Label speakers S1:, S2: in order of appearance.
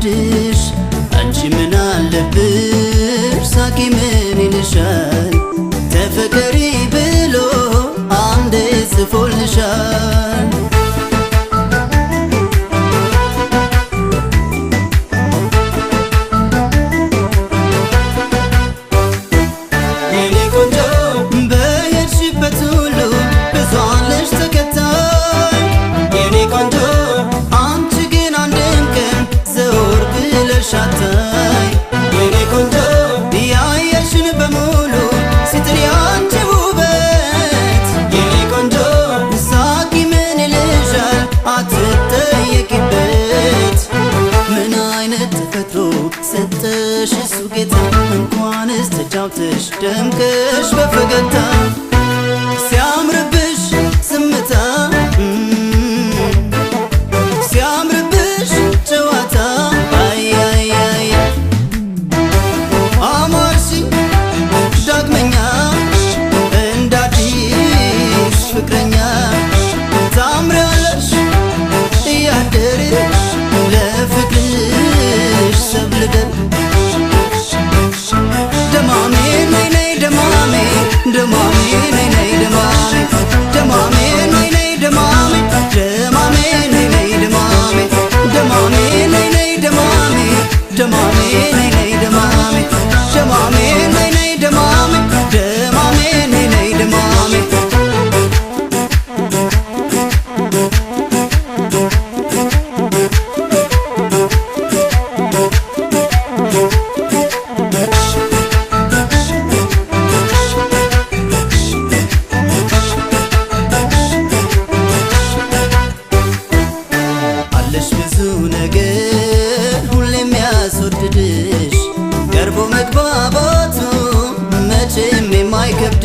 S1: ቢወድሽ አንቺ ምን አለብሽ ሳቂ ምን ይልሻል ተፈቀሪ ብሎ አንዴ ጽፎልሻል ሻታይ የኔ ቆንጆ ያየሽን በሙሉ ሲጥል ያንቺ ውበት የኔ ቆንጆ ሳቂ ምን ይልሻል አትጠየቂበት ምን አይነት ተፈጥሮ ሰጠሽ እሱ ጌታ እንኳንስ ተጫውተሽ ደምቀሽ በፈገግታ ሲያምርብሽ ዝምታ ሲያምርብሽ ጨዋታ ፍቅረኛ ታምሪያለሽ እያደርሽ ለፍቅርሽ ሰብልደር ደማሜ ነይ ነይ ደማሜ ደማሜ ነይ ነይ ደማሜ ደማሜ ነይ ነይ ደማሜ ደማሜ ነይ ነይ ደማሜ ደማሜ ነይ ነይ ደማሜ ደማሜ ነይ ነይ ደማሜ ደማሜ ነይ ነይ ደማሜ ደማሜ ነይ ነይ ደማሜ ቀርቦ መግባባቱ መቼም የማይከብድ